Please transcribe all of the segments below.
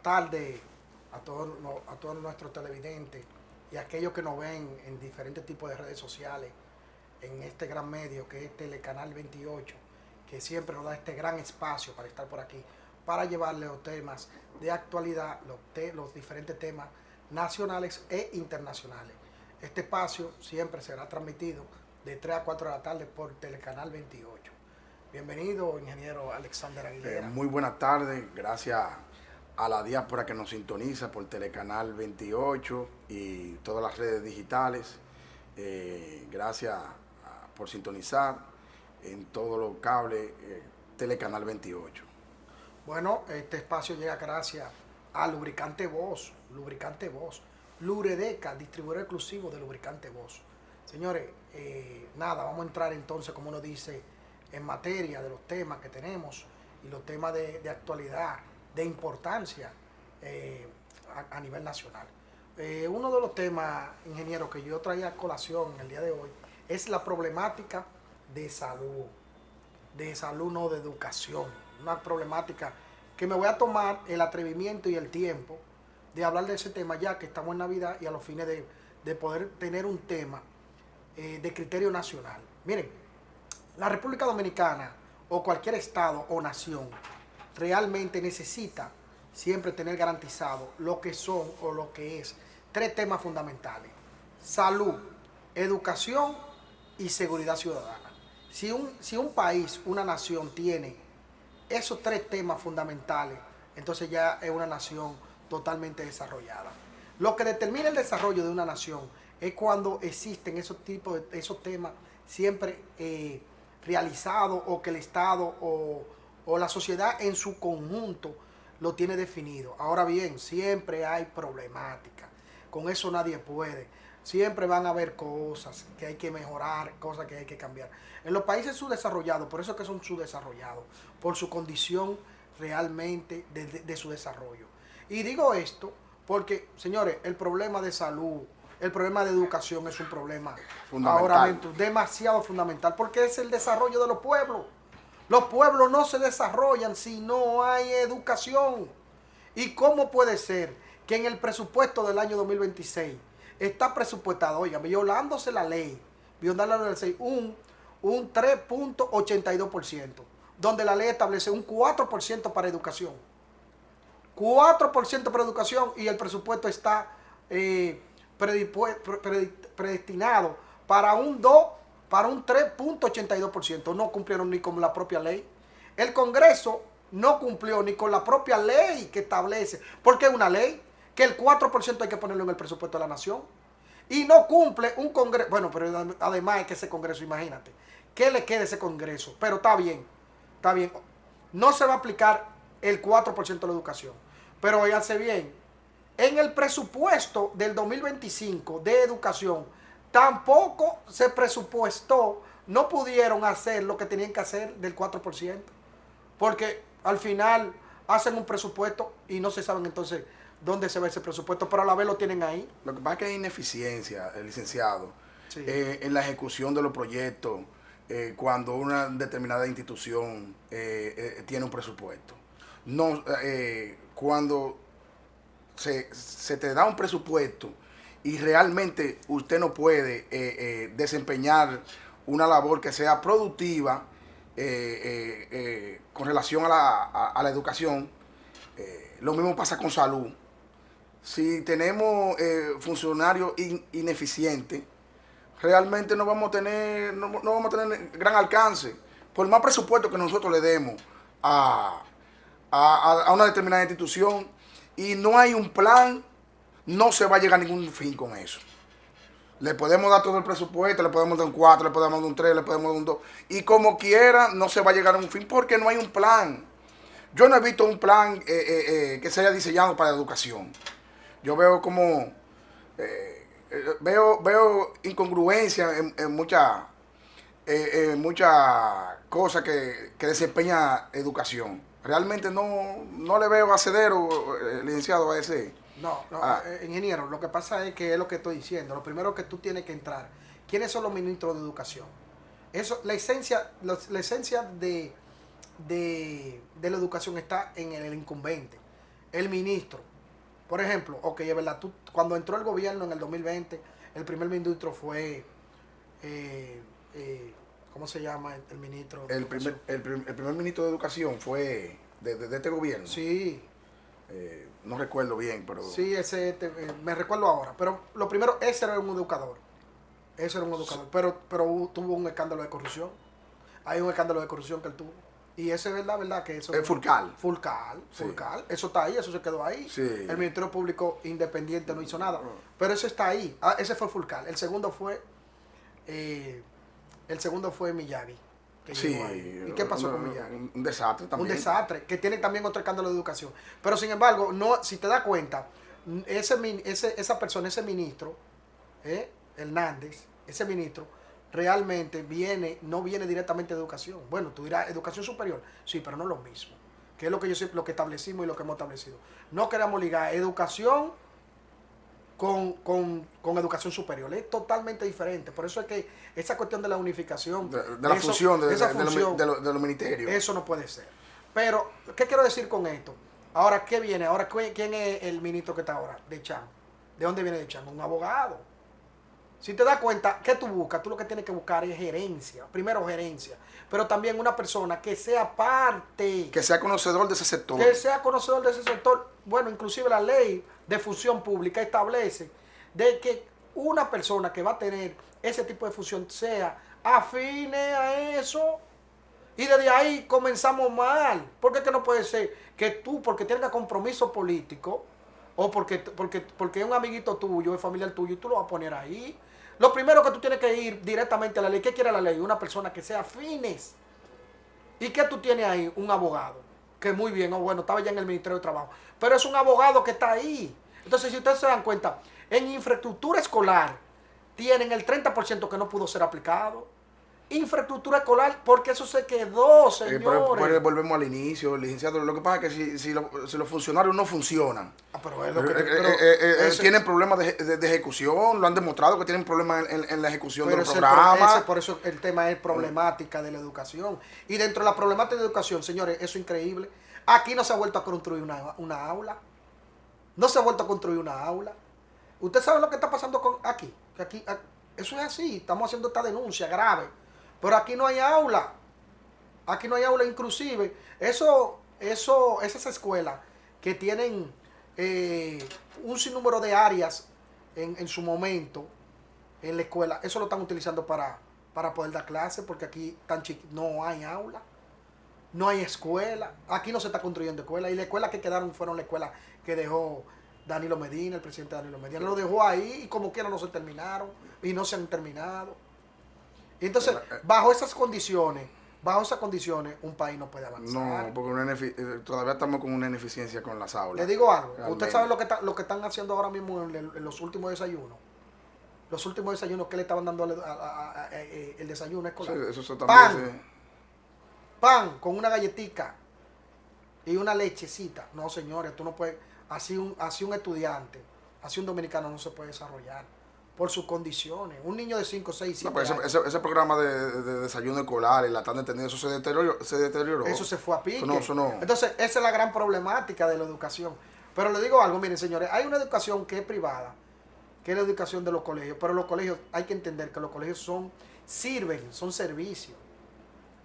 tardes a todos nuestros televidentes y a aquellos que nos ven en diferentes tipos de redes sociales, en este gran medio que es Telecanal 28, que siempre nos da este gran espacio para estar por aquí, para llevarle los temas de actualidad, los diferentes temas nacionales e internacionales. Este espacio siempre será transmitido de 3 a 4 de la tarde por Telecanal 28. Bienvenido, ingeniero Alexander Aguilera. Muy buenas tardes, gracias a la diáspora que nos sintoniza por Telecanal 28 y todas las redes digitales. Gracias por sintonizar en todos los cables Telecanal 28. Bueno, este espacio llega gracias a Lubricante Voz, Luredeca, distribuidor exclusivo de Lubricante Voz. Señores, nada, vamos a entrar entonces, como uno dice, en materia de los temas que tenemos y los temas de actualidad, de importancia a nivel nacional. Uno de los temas, ingeniero, que yo traía a colación el día de hoy es la problemática de salud no de educación, una problemática que me voy a tomar el atrevimiento y el tiempo de hablar de ese tema ya que estamos en Navidad y a los fines de poder tener un tema de criterio nacional. Miren, la República Dominicana o cualquier estado o nación realmente necesita siempre tener garantizado lo que son o lo que es 3 temas fundamentales: salud, educación y seguridad ciudadana. Si un país, una nación tiene esos 3 temas fundamentales, entonces ya es una nación totalmente desarrollada. Lo que determina el desarrollo de una nación es cuando existen esos temas siempre realizados, o que el Estado o la sociedad en su conjunto lo tiene definido. Ahora bien, siempre hay problemática, con eso nadie puede. Siempre van a haber cosas que hay que mejorar, cosas que hay que cambiar. En los países subdesarrollados, por eso es que son subdesarrollados, por su condición realmente de su desarrollo. Y digo esto porque, señores, el problema de salud, el problema de educación es un problema ahora mismo demasiado fundamental, porque es el desarrollo de los pueblos. Los pueblos no se desarrollan si no hay educación. ¿Y cómo puede ser que en el presupuesto del año 2026 está presupuestado, oiga, violándose la ley, un 3.82%, donde la ley establece un 4% para educación? 4% para educación, y el presupuesto está predestinado para un 3.82%. No cumplieron ni con la propia ley. El Congreso no cumplió ni con la propia ley que establece, porque es una ley que el 4% hay que ponerlo en el presupuesto de la nación. Y no cumple un Congreso. Bueno, pero además es que ese Congreso, imagínate, ¿qué le queda a ese Congreso? Pero está bien. No se va a aplicar el 4% de la educación. Pero óiganse bien, en el presupuesto del 2025 de educación, tampoco se presupuestó, no pudieron hacer lo que tenían que hacer del 4%. Porque al final hacen un presupuesto y no se saben entonces dónde se va ese presupuesto, pero a la vez lo tienen ahí. Lo que pasa es que hay ineficiencia, licenciado, Sí. En la ejecución de los proyectos cuando una determinada institución tiene un presupuesto. No, cuando se te da un presupuesto y realmente usted no puede desempeñar una labor que sea productiva con relación a la educación, lo mismo pasa con salud. Si tenemos funcionarios ineficientes, realmente no vamos a tener gran alcance. Por más presupuesto que nosotros le demos a una determinada institución y no hay un plan, no se va a llegar a ningún fin con eso. Le podemos dar todo el presupuesto, le podemos dar un 4, le podemos dar un 3, le podemos dar un 2, y como quiera no se va a llegar a un fin porque no hay un plan. Yo no he visto un plan que se haya diseñado para la educación. Yo veo como veo incongruencia en muchas cosas que desempeña educación. Realmente no le veo hacedero, licenciado, a ese. Ingeniero, lo que pasa es que es lo que estoy diciendo. Lo primero que tú tienes que entrar, ¿quiénes son los ministros de educación? Eso, la esencia de la educación está en el incumbente. el ministro. Por ejemplo, ok, es verdad, cuando entró el gobierno en el 2020, el primer ministro fue, ¿cómo se llama el ministro? El primer ministro de Educación fue de este gobierno. Sí. No recuerdo bien, pero... Sí, me recuerdo ahora. Pero lo primero, ese era un educador. Ese era un educador. Pero tuvo un escándalo de corrupción. Hay un escándalo de corrupción que él tuvo. Y ese es verdad que eso... Fulcal. Fulcal. Sí. Eso está ahí, eso se quedó ahí. Sí. El Ministerio Público Independiente no hizo nada. Pero eso está ahí. Ese fue Fulcal. El segundo fue Miyagi. Sí. ¿Y qué pasó con Miyagi? Un desastre también. Un desastre, que tiene también otro escándalo de educación. Pero sin embargo, no, si te das cuenta, esa persona, ese ministro, Hernández, ese ministro, realmente no viene directamente de educación. Bueno, tú dirás educación superior, sí, pero no es lo mismo. Que es lo que establecimos y lo que hemos establecido. No queremos ligar educación con educación superior. Es totalmente diferente. Por eso es que esa cuestión de la unificación... De la fusión de los ministerios. Eso no puede ser. Pero, ¿qué quiero decir con esto? Ahora, ¿qué viene? Ahora, ¿quién es el ministro que está ahora? De Chan. ¿De dónde viene de Chan? Un abogado. Si te das cuenta, ¿qué tú buscas? Tú lo que tienes que buscar es gerencia. Primero gerencia. Pero también una persona que sea parte. Que sea conocedor de ese sector. Que sea conocedor de ese sector. Bueno, inclusive la ley de función pública establece de que una persona que va a tener ese tipo de función sea afine a eso. Y desde ahí comenzamos mal. Porque que no puede ser que tú, porque tengas compromiso político, o porque es un amiguito tuyo, es familiar tuyo, y tú lo vas a poner ahí. Lo primero que tú tienes que ir directamente a la ley. ¿Qué quiere la ley? Una persona que sea afines. ¿Y qué tú tienes ahí? Un abogado. Que muy bien, bueno, estaba ya en el Ministerio de Trabajo. Pero es un abogado que está ahí. Entonces, si ustedes se dan cuenta, en infraestructura escolar tienen el 30% que no pudo ser aplicado. Infraestructura escolar, porque eso se quedó, señores. Pero volvemos al inicio, licenciado. Lo que pasa es que si los funcionarios no funcionan, pero es lo que, tienen problemas de ejecución, lo han demostrado que tienen problemas en la ejecución de los programas. Por eso el tema es problemática de la educación. Y dentro de la problemática de educación, señores, eso es increíble. Aquí no se ha vuelto a construir una aula. No se ha vuelto a construir una aula. ¿Usted sabe lo que está pasando aquí? Eso es así. Estamos haciendo esta denuncia grave. Pero aquí no hay aula. Aquí no hay aula, inclusive. Esas escuelas que tienen un sinnúmero de áreas en su momento en la escuela, eso lo están utilizando para poder dar clases, porque aquí no hay aula, no hay escuela. Aquí no se está construyendo escuela. Y las escuelas que quedaron fueron las escuelas que dejó Danilo Medina, el presidente Danilo Medina. Lo dejó ahí y como quiera no se terminaron y no se han terminado. Y entonces, bajo esas condiciones, un país no puede avanzar. No, porque todavía estamos con una ineficiencia con las aulas. Le digo algo. Realmente. ¿Usted sabe lo que están haciendo ahora mismo en los últimos desayunos? Los últimos desayunos que le estaban dando el desayuno escolar. Sí, eso también pan con una galletica y una lechecita. No, señores, tú no puedes. Así un estudiante, así un dominicano no se puede desarrollar. Por sus condiciones. Un niño de 5, 6, 7 años. Ese programa de desayuno escolar y la tarde entendiendo, eso se deterioró. Eso se fue a pique. Eso no. Entonces, esa es la gran problemática de la educación. Pero le digo algo, miren, señores, hay una educación que es privada, que es la educación de los colegios. Pero los colegios, hay que entender que los colegios son servicios.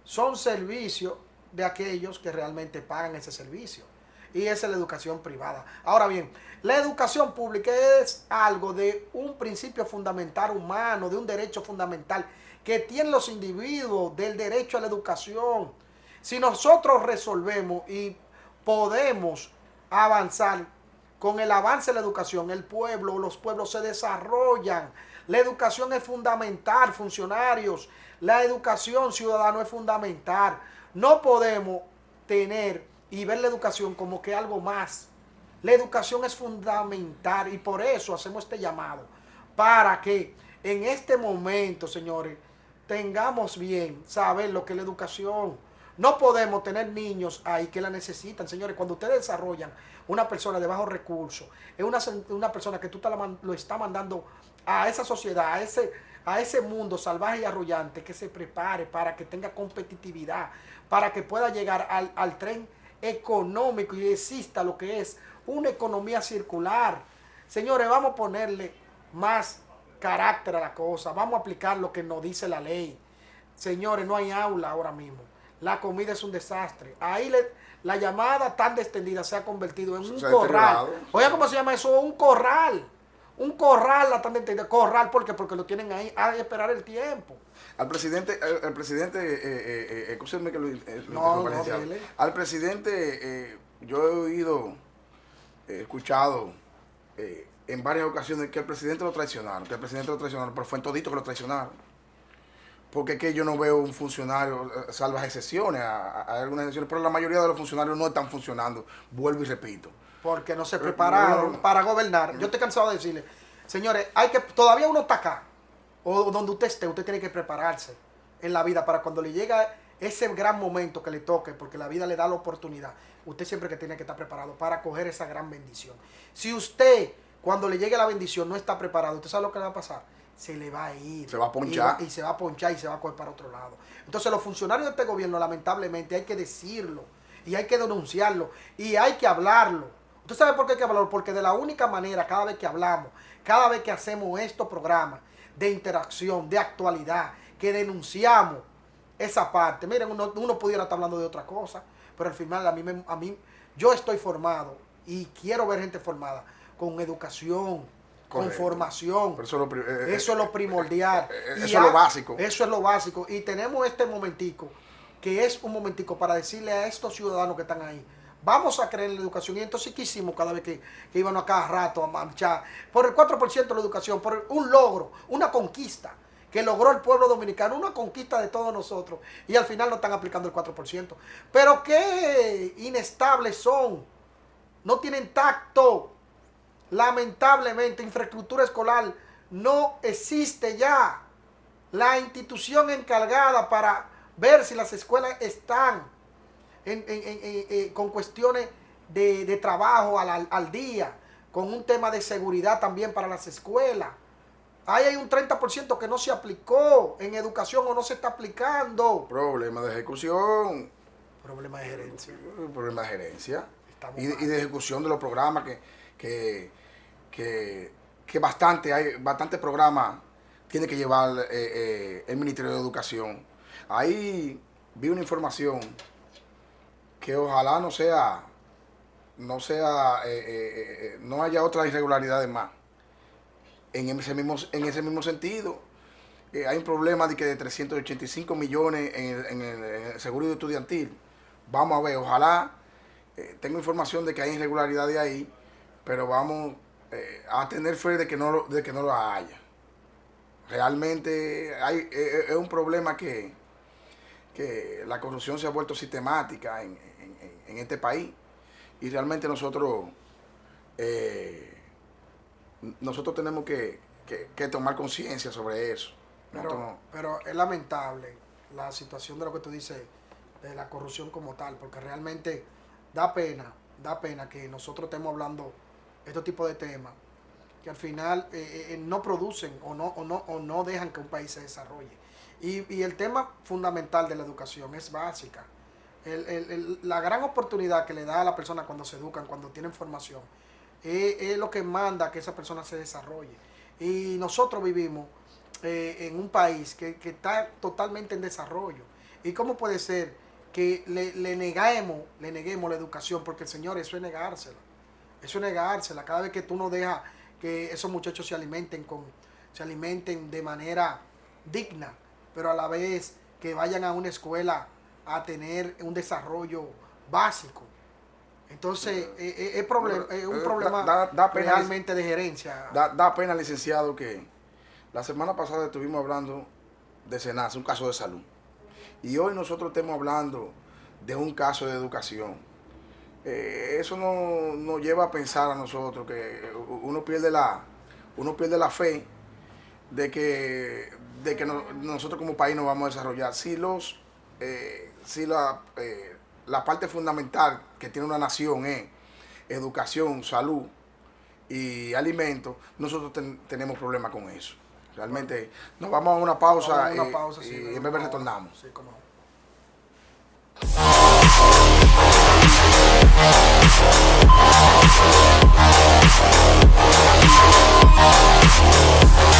Son servicios de aquellos que realmente pagan ese servicio. Y esa es la educación privada. Ahora bien, la educación pública es algo de un principio fundamental humano, de un derecho fundamental que tienen los individuos del derecho a la educación. Si nosotros resolvemos y podemos avanzar con el avance de la educación, los pueblos se desarrollan. La educación es fundamental, funcionarios. La educación ciudadana es fundamental. No podemos tener y ver la educación como que algo más. La educación es fundamental y por eso hacemos este llamado, para que en este momento, señores, tengamos bien saber lo que es la educación. No podemos tener niños ahí que la necesitan, señores. Cuando ustedes desarrollan una persona de bajos recursos, es una persona que tú lo estás mandando a esa sociedad, a ese mundo salvaje y arrollante, que se prepare para que tenga competitividad, para que pueda llegar al tren económico y exista lo que es una economía circular. Señores, vamos a ponerle más carácter a la cosa, vamos a aplicar lo que nos dice la ley. Señores, no hay aula ahora mismo. La comida es un desastre. Ahí la llamada tan extendida se ha convertido en un corral. Oiga, ¿cómo se llama eso? Un corral. Un corral la tan extendida. Corral, ¿por qué? Porque lo tienen ahí a esperar el tiempo. Al presidente, escúcheme que al presidente, yo he oído, he escuchado en varias ocasiones que el presidente lo traicionaron, pero fue en todito que lo traicionaron. Porque es que yo no veo un funcionario, salvo excepciones, hay algunas excepciones, pero la mayoría de los funcionarios no están funcionando, vuelvo y repito. Porque no se prepararon para gobernar. Yo estoy cansado de decirle, señores, todavía uno está acá, o donde usted esté, usted tiene que prepararse en la vida para cuando le llega ese gran momento que le toque, porque la vida le da la oportunidad, usted siempre que tiene que estar preparado para coger esa gran bendición. Si usted, cuando le llegue la bendición, no está preparado, ¿usted sabe lo que le va a pasar? Se le va a ir. Se va a ponchar. Y se va a ponchar y se va a coger para otro lado. Entonces los funcionarios de este gobierno, lamentablemente, hay que decirlo, y hay que denunciarlo, y hay que hablarlo. ¿Usted sabe por qué hay que hablarlo? Porque de la única manera, cada vez que hablamos, cada vez que hacemos estos programas de interacción, de actualidad, que denunciamos esa parte. Miren, uno pudiera estar hablando de otra cosa, pero al final a mí yo estoy formado y quiero ver gente formada con educación, con formación. Eso es lo primordial. Eso es lo básico. Eso es lo básico. Y tenemos este momentico, que es un momentico para decirle a estos ciudadanos que están ahí, vamos a creer en la educación. Y entonces, ¿qué hicimos cada vez que iban a cada rato a marchar? Por el 4% de la educación, por un logro, una conquista que logró el pueblo dominicano, una conquista de todos nosotros. Y al final no están aplicando el 4%. Pero qué inestables son. No tienen tacto. Lamentablemente, infraestructura escolar no existe ya. La institución encargada para ver si las escuelas están con cuestiones de trabajo al día, con un tema de seguridad también para las escuelas. Ahí hay un 30% que no se aplicó en educación o no se está aplicando. Problema de ejecución. Problema de gerencia. Problema de gerencia. Y de ejecución de los programas que bastante programas tiene que llevar el Ministerio de Educación. Ahí vi una información que ojalá no haya otras irregularidades más. En ese mismo sentido, hay un problema de 385 millones en el seguro estudiantil. Vamos a ver, ojalá, tengo información de que hay irregularidades ahí, pero vamos a tener fe de que no lo haya. Realmente es un problema que la corrupción se ha vuelto sistemática en este país, y realmente nosotros tenemos que tomar conciencia sobre eso. Pero es lamentable la situación de lo que tú dices, de la corrupción como tal, porque realmente da pena que nosotros estemos hablando estos tipos de temas que al final no producen o no dejan que un país se desarrolle. Y el tema fundamental de la educación es básica. La gran oportunidad que le da a la persona cuando se educan, cuando tienen formación, es lo que manda que esa persona se desarrolle. Y nosotros vivimos en un país que está totalmente en desarrollo. ¿Y cómo puede ser que le neguemos la educación? Porque, señor, eso es negársela. Eso es negársela. Cada vez que tú no dejas que esos muchachos se alimenten de manera digna, pero a la vez que vayan a una escuela a tener un desarrollo básico. Entonces, es un problema realmente de gerencia. Da pena, licenciado, que la semana pasada estuvimos hablando de SENASA, un caso de salud. Y hoy nosotros estamos hablando de un caso de educación. Eso nos lleva a pensar a nosotros que uno pierde la fe de que nosotros como país nos vamos a desarrollar. Si la parte fundamental que tiene una nación es educación, salud y alimentos, nosotros tenemos problemas con eso. Realmente nos vamos a una pausa, y en breve retornamos. Sí, cómo no.